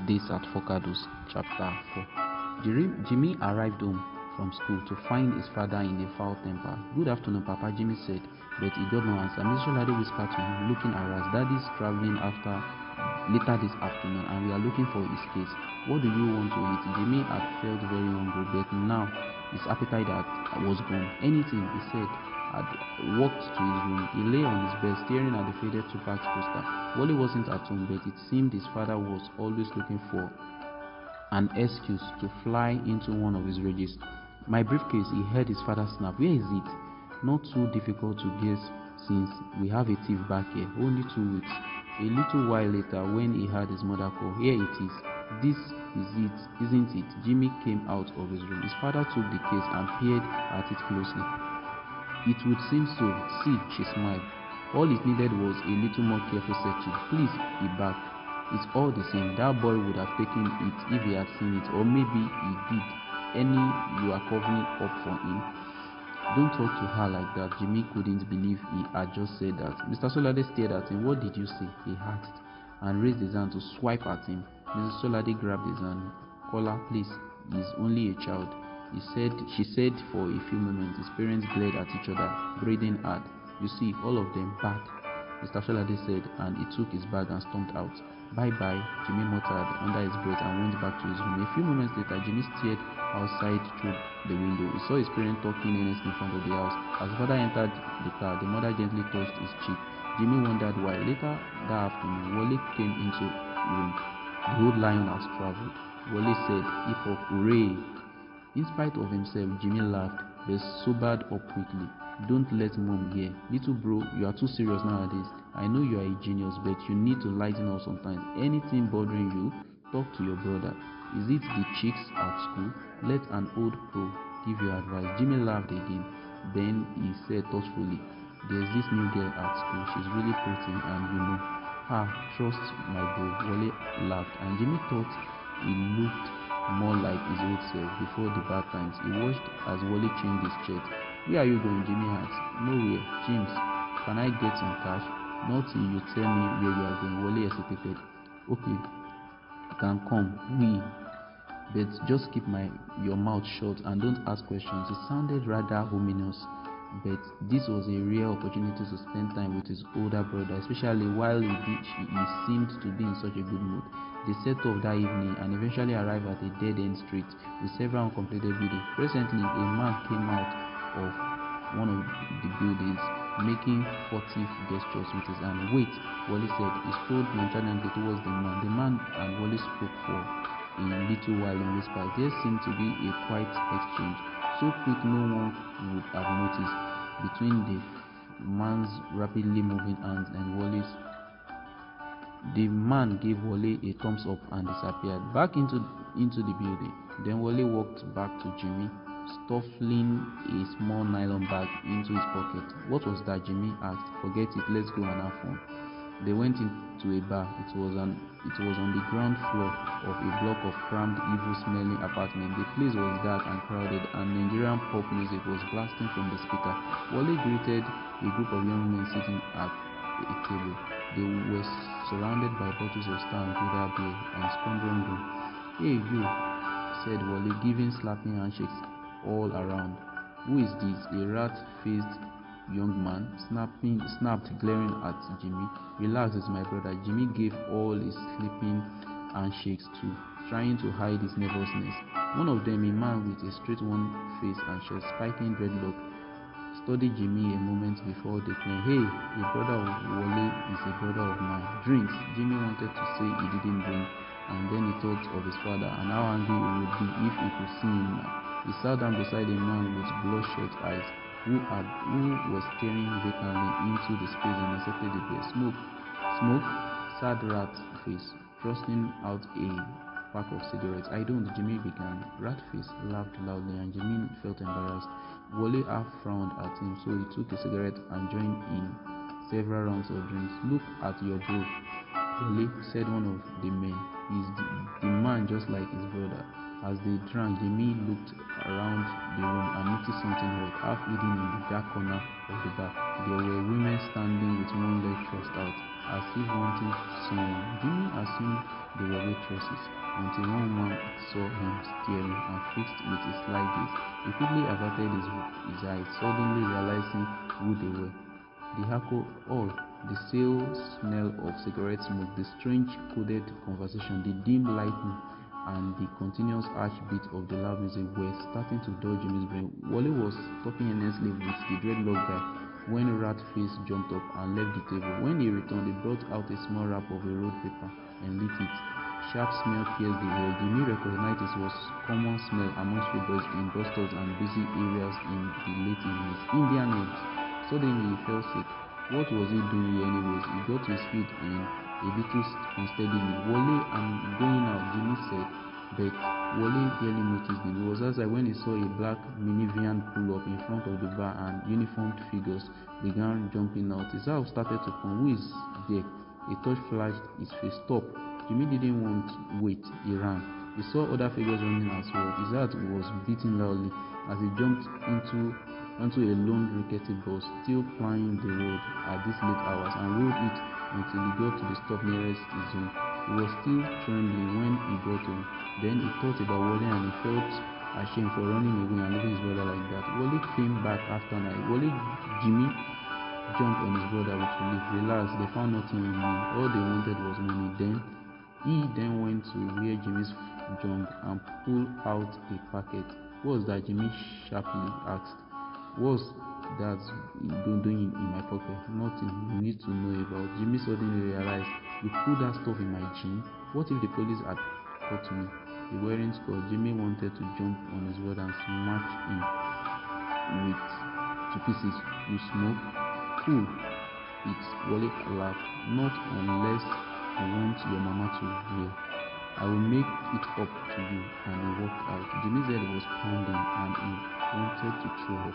Days at FORCADOS, Chapter 4. Jimmy arrived home from school to find his father in a foul temper. "Good afternoon, Papa," Jimmy said, but he got no answer. Mrs. Sholade whispered to him, looking harassed, "Daddy's traveling later this afternoon, and we are looking for his case. What do you want to eat?" Jimmy had felt very hungry, but now his appetite was gone. "Anything," he said. Had walked to his room. He lay on his bed, staring at the faded Tupac poster. Wally wasn't at home, but it seemed his father was always looking for an excuse to fly into one of his rages. "My briefcase," he heard his father snap. "Where is it?" "Not too difficult to guess since we have a thief back here. Only 2 weeks." A little while later, when he heard his mother call, "Here it is. This is it, isn't it?" Jimmy came out of his room. His father took the case and peered at it closely. "It would seem so. See," she smiled. "All it needed was a little more careful searching." "Please," he begged. "It's all the same. That boy would have taken it if he had seen it, or maybe he did. You are covering up for him." "Don't talk to her like that." Jimmy couldn't believe he had just said that. Mr. Solade stared at him. "What did you say?" he asked, and raised his hand to swipe at him. Mrs. Solade grabbed his hand. "Kola, please. He's only a child." She said. For a few moments, his parents glared at each other, breathing hard. "You see, all of them bad," Mr. Sholade said, and he took his bag and stomped out. "Bye-bye," Jimmy muttered under his breath and went back to his room. A few moments later, Jimmy stared outside through the window. He saw his parents talking earnestly in front of the house. As the father entered the car, the mother gently touched his cheek. Jimmy wondered why. Later that afternoon, Wally came into the room. "The old lion has traveled," Wally said. "Hip hop, hooray!" In spite of himself, Jimmy laughed, but sobered up quickly. "Don't let mom hear. Little bro, you are too serious nowadays. I know you are a genius, but you need to lighten up sometimes. Anything bothering you, talk to your brother. Is it the chicks at school? Let an old pro give you advice." Jimmy laughed again. Then he said thoughtfully, "There's this new girl at school. She's really pretty, and you know." "Ah, trust my bro," Wally laughed, and Jimmy thought he looked more like his old self before the bad times. He watched as Wally changed his shirt. "Where are you going?" Jimmy asked. "Nowhere, James. Can I get some cash?" "Not till you tell me where you are going." Wally hesitated. "Okay, you can come. But just keep your mouth shut and don't ask questions." It sounded rather ominous, but this was a rare opportunity to spend time with his older brother, especially while he seemed to be in such a good mood. They set off that evening and eventually arrived at a dead-end street with several uncompleted buildings. Presently, a man came out of one of the buildings, making furtive gestures with his hand. "Wait," Wally said. He strolled nonchalantly towards the man. The man and Wally spoke for a little while in whispers. There seemed to be a quiet exchange, so quick no one would have noticed, between the man's rapidly moving hands and Wally's. The man gave Wally a thumbs up and disappeared back into the building. Then Wally walked back to Jimmy, stuffing a small nylon bag into his pocket. "What was that?" Jimmy asked. "Forget it, let's go and have fun." They went into a bar. It was on the ground floor of a block of crammed, evil-smelling apartments. The place was dark and crowded, and Nigerian pop music was blasting from the speaker. Wally greeted a group of young men sitting at a table. They were surrounded by bottles of Star and Gouda beer and Spondron rum. "Hey, you," said Wally, giving slapping handshakes all around. "Who is this?" A rat-faced young man snapped, glaring at Jimmy. "Relax, it's my brother." Jimmy gave all his sleeping handshakes too, trying to hide his nervousness. One of them, a man with a straight one face and chest, spiking dreadlock, studied Jimmy a moment before declaring, "Hey, a brother of Wally is a brother of mine. Drinks?" Jimmy wanted to say he didn't drink, and then he thought of his father and how angry he would be if he could see him now. He sat down beside a man with bloodshot eyes who was staring vacantly into the space and accepted the beer. "Smoke?" "Smoke?" Sad rat face, thrusting out a pack of cigarettes. "I don't," Jimmy began. Rat face laughed loudly, and Jimmy felt embarrassed. Wally half frowned at him, so he took a cigarette and joined in several rounds of drinks. "Look at your bro, Wally," said one of the men. "He's the man just like his brother." As they drank, Jimmy looked around the room and noticed something odd, half hidden in the dark corner of the bar. There were women standing with one leg thrust out. as if wanting someone. Jimmy assumed they were waitresses until one woman saw him staring and fixed with a sly gaze. He quickly averted his eyes, suddenly realizing who they were. The alcohol, the stale smell of cigarette smoke, the strange coded conversation, the dim lighting, and the continuous harsh beat of the loud music were starting to dull Jimmy's brain. Wally was talking earnestly with the dreadlock guy when Rat-Face jumped up and left the table. When he returned, he brought out a small wrap of a rolled paper and lit it. Sharp smell pierced the air. Jimmy recognized it was common smell among streetboys in bus stops and busy areas in the late evenings. Indian herbs. Suddenly he felt sick. What was he doing here anyways? He got to his feet in a little unsteadily. Wale, I'm going out, Jimmy said, but Wale barely noticed him. He was outside when he saw a black minivan pull up in front of the bar and uniformed figures began jumping out. His house started to come. Who is there? A torch flashed his face. Stop. Jimmy didn't want to wait. He ran. He saw other figures running as well. His heart was beating loudly as he jumped onto a lone rickety bus still plying the road at these late hours and rode it until he got to the stop nearest his home. He was still trembling when he got home. Then he thought about Wale and he felt ashamed for running away and leaving his brother like that. Wale came back after night. Jimmy jumped on his brother with relief. Relax, they found nothing on me. All they wanted was money. He then went to where Jimmy's junk and pulled out a packet. What was that? Jimmy sharply asked. What's that doing in my pocket? Nothing you need to know about. Jimmy suddenly realized, you put that stuff in my jean? What if the police had caught me? The wearing score. Jimmy wanted to jump on his brother and smash him with to pieces. You smoke? Cool. It's Wally laughed. Not unless you want your mama to hear. I will make it up to you. And he walked out. Jimmy's head was pounding and he wanted to throw up.